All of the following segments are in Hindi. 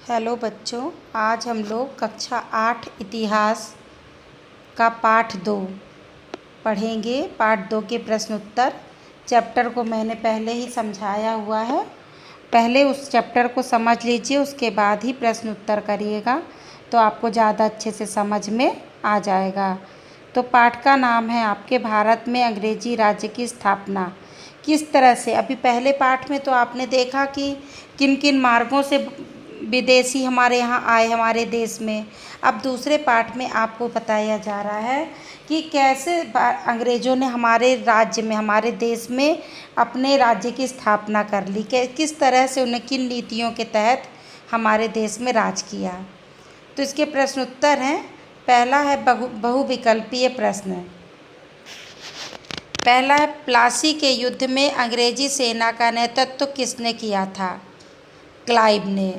हेलो बच्चों, आज हम लोग कक्षा 8 इतिहास का पाठ 2 पढ़ेंगे। पाठ 2 के प्रश्न उत्तर चैप्टर को मैंने पहले ही समझाया हुआ है। पहले उस चैप्टर को समझ लीजिए, उसके बाद ही प्रश्न उत्तर करिएगा तो आपको ज़्यादा अच्छे से समझ में आ जाएगा। तो पाठ का नाम है आपके भारत में अंग्रेजी राज्य की स्थापना किस तरह से। अभी पहले पाठ में तो आपने देखा कि किन किन मार्गों से विदेशी हमारे यहाँ आए हमारे देश में। अब दूसरे पाठ में आपको बताया जा रहा है कि कैसे अंग्रेज़ों ने हमारे राज्य में हमारे देश में अपने राज्य की स्थापना कर ली, किस तरह से उन्हें किन नीतियों के तहत हमारे देश में राज किया। तो इसके प्रश्न उत्तर हैं। पहला है बहुविकल्पीय प्रश्न। पहला है प्लासी के युद्ध में अंग्रेजी सेना का नेतृत्व किसने किया था? क्लाइव ने।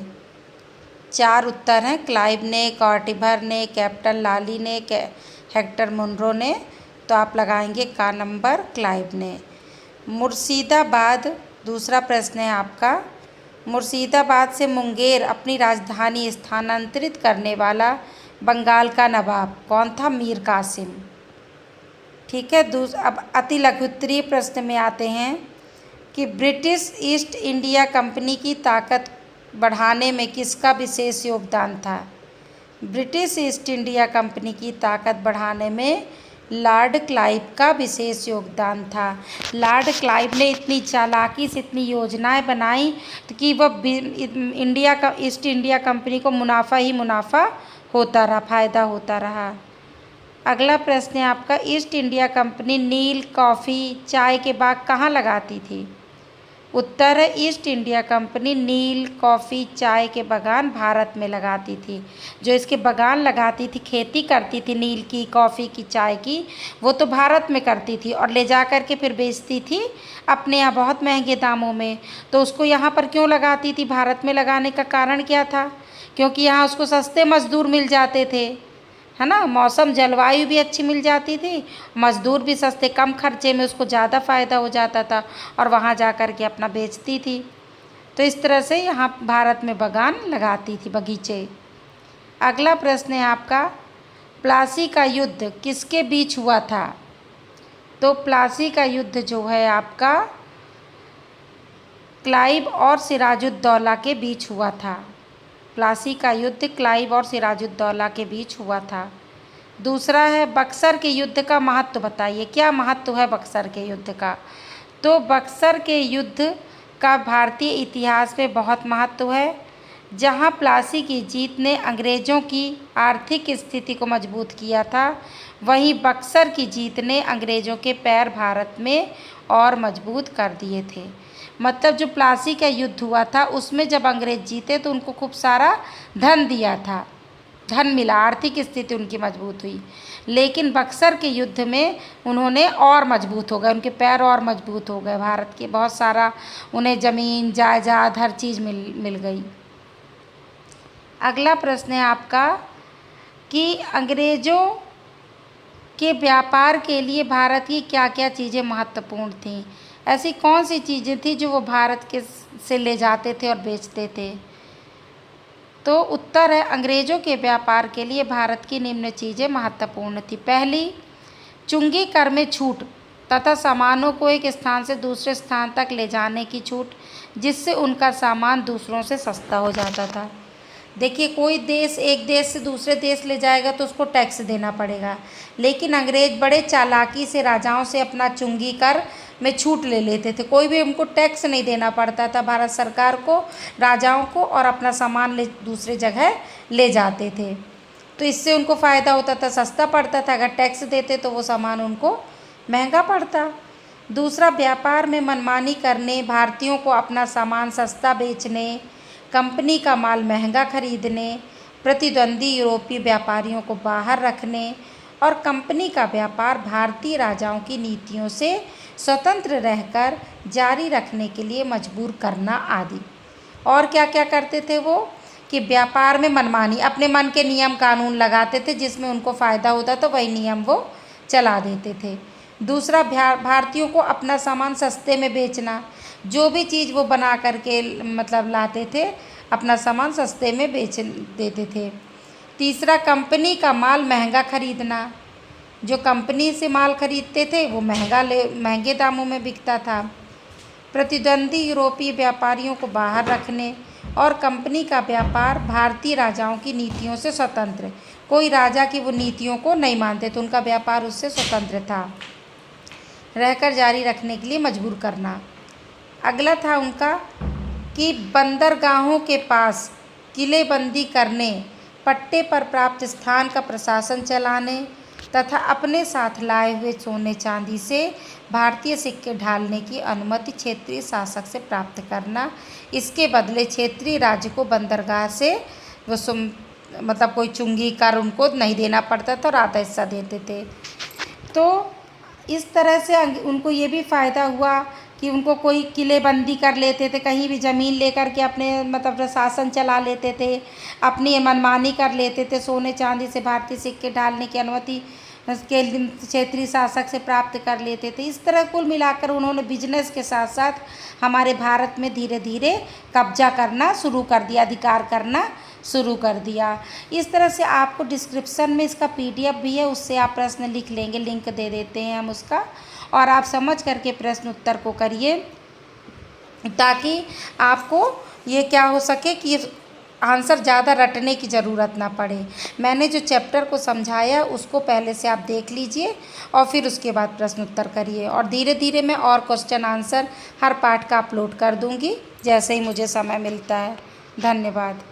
4 उत्तर हैं। क्लाइव ने, कॉर्टिबर ने, कैप्टन लाली ने, हेक्टर मुनरो ने। तो आप लगाएंगे का नंबर क्लाइव ने। मुर्शिदाबाद, दूसरा प्रश्न है आपका। मुर्शिदाबाद से मुंगेर अपनी राजधानी स्थानांतरित करने वाला बंगाल का नवाब कौन था? मीर कासिम। ठीक है। अब अति लघुत्तरीय प्रश्न में आते हैं कि ब्रिटिश ईस्ट इंडिया कंपनी की ताकत बढ़ाने में किसका विशेष योगदान था? ब्रिटिश ईस्ट इंडिया कंपनी की ताकत बढ़ाने में लॉर्ड क्लाइव का विशेष योगदान था। लॉर्ड क्लाइव ने इतनी चालाकी से इतनी योजनाएं बनाई कि वह ईस्ट इंडिया कंपनी को मुनाफा ही मुनाफा होता रहा, फ़ायदा होता रहा। अगला प्रश्न है आपका, ईस्ट इंडिया कंपनी नील, कॉफ़ी, चाय के बाग कहाँ लगाती थी? उत्तर है ईस्ट इंडिया कंपनी नील, कॉफ़ी, चाय के बागान भारत में लगाती थी। जो इसके बागान लगाती थी, खेती करती थी नील की, कॉफ़ी की, चाय की, वो तो भारत में करती थी और ले जा कर के फिर बेचती थी अपने यहाँ बहुत महंगे दामों में। तो उसको यहाँ पर क्यों लगाती थी? भारत में लगाने का कारण क्या था? क्योंकि यहाँ उसको सस्ते मज़दूर मिल जाते थे, है ना। मौसम जलवायु भी अच्छी मिल जाती थी, मज़दूर भी सस्ते, कम खर्चे में उसको ज़्यादा फ़ायदा हो जाता था और वहाँ जा कर के अपना बेचती थी। तो इस तरह से यहाँ भारत में बागान लगाती थी, बगीचे। अगला प्रश्न है आपका, प्लासी का युद्ध किसके बीच हुआ था? तो प्लासी का युद्ध जो है आपका क्लाइव और सिराजुद्दौला के बीच हुआ था। प्लासी का युद्ध क्लाइव और सिराजुद्दौला के बीच हुआ था। दूसरा है बक्सर के युद्ध का महत्व बताइए। क्या महत्व है बक्सर के युद्ध का? तो बक्सर के युद्ध का भारतीय इतिहास में बहुत महत्व है। जहां प्लासी की जीत ने अंग्रेज़ों की आर्थिक स्थिति को मजबूत किया था, वहीं बक्सर की जीत ने अंग्रेज़ों के पैर भारत में और मजबूत कर दिए थे। मतलब जो प्लासी का युद्ध हुआ था उसमें जब अंग्रेज़ जीते तो उनको खूब सारा धन दिया था, धन मिला, आर्थिक स्थिति उनकी मजबूत हुई। लेकिन बक्सर के युद्ध में उन्होंने और मजबूत हो गए, उनके पैर और मजबूत हो गए, भारत के बहुत सारा उन्हें ज़मीन जायदाद हर चीज़ मिल गई। अगला प्रश्न है आपका कि अंग्रेज़ों के व्यापार के लिए भारत की क्या क्या चीज़ें महत्वपूर्ण थीं? ऐसी कौन सी चीज़ें थी जो वो भारत के से ले जाते थे और बेचते थे? तो उत्तर है अंग्रेज़ों के व्यापार के लिए भारत की निम्न चीज़ें महत्वपूर्ण थी। पहली, चुंगी कर में छूट तथा सामानों को एक स्थान से दूसरे स्थान तक ले जाने की छूट, जिससे उनका सामान दूसरों से सस्ता हो जाता था। देखिए, कोई देश एक देश से दूसरे देश ले जाएगा तो उसको टैक्स देना पड़ेगा, लेकिन अंग्रेज़ बड़े चालाकी से राजाओं से अपना चुंगी कर में छूट ले लेते थे। कोई भी उनको टैक्स नहीं देना पड़ता था भारत सरकार को, राजाओं को, और अपना सामान दूसरे जगह ले जाते थे। तो इससे उनको फ़ायदा होता था, सस्ता पड़ता था। अगर टैक्स देते तो वो सामान उनको महंगा पड़ता। दूसरा, व्यापार में मनमानी करने, भारतीयों को अपना सामान सस्ता बेचने, कंपनी का माल महंगा खरीदने, प्रतिद्वंदी यूरोपीय व्यापारियों को बाहर रखने और कंपनी का व्यापार भारतीय राजाओं की नीतियों से स्वतंत्र रहकर जारी रखने के लिए मजबूर करना आदि। और क्या क्या करते थे वो कि व्यापार में मनमानी, अपने मन के नियम कानून लगाते थे, जिसमें उनको फ़ायदा होता तो वही नियम वो चला देते थे। दूसरा, भारतीयों को अपना सामान सस्ते में बेचना। जो भी चीज़ वो बना करके मतलब लाते थे अपना सामान सस्ते में बेच देते थे। तीसरा, कंपनी का माल महंगा खरीदना। जो कंपनी से माल खरीदते थे वो महंगे दामों में बिकता था। प्रतिद्वंदी यूरोपीय व्यापारियों को बाहर रखने और कंपनी का व्यापार भारतीय राजाओं की नीतियों से स्वतंत्र। कोई राजा की वो नीतियों को नहीं मानते थे, उनका व्यापार उससे स्वतंत्र था, रहकर जारी रखने के लिए मजबूर करना। अगला था उनका कि बंदरगाहों के पास किलेबंदी करने, पट्टे पर प्राप्त स्थान का प्रशासन चलाने तथा अपने साथ लाए हुए सोने चांदी से भारतीय सिक्के ढालने की अनुमति क्षेत्रीय शासक से प्राप्त करना। इसके बदले क्षेत्रीय राज्य को बंदरगाह से मतलब कोई चुंगी कर उनको नहीं देना पड़ता था और आधा हिस्सा देते थे। तो इस तरह से उनको ये भी फ़ायदा हुआ कि उनको कोई किलेबंदी कर लेते थे, कहीं भी ज़मीन लेकर के अपने मतलब प्रशासन चला लेते थे, अपनी मनमानी कर लेते थे, सोने चांदी से भारतीय सिक्के ढालने की अनुमति के क्षेत्रीय शासक से प्राप्त कर लेते थे। इस तरह कुल मिलाकर उन्होंने बिजनेस के साथ साथ हमारे भारत में धीरे धीरे कब्जा करना शुरू कर दिया, अधिकार करना शुरू कर दिया। इस तरह से आपको डिस्क्रिप्शन में इसका PDF भी है, उससे आप प्रश्न लिख लेंगे, लिंक दे देते हैं हम उसका, और आप समझ करके प्रश्न उत्तर को करिए ताकि आपको ये क्या हो सके कि आंसर ज़्यादा रटने की ज़रूरत ना पड़े। मैंने जो चैप्टर को समझाया उसको पहले से आप देख लीजिए और फिर उसके बाद प्रश्न उत्तर करिए, और धीरे धीरे मैं और क्वेश्चन आंसर हर पार्ट का अपलोड कर दूँगी जैसे ही मुझे समय मिलता है। धन्यवाद।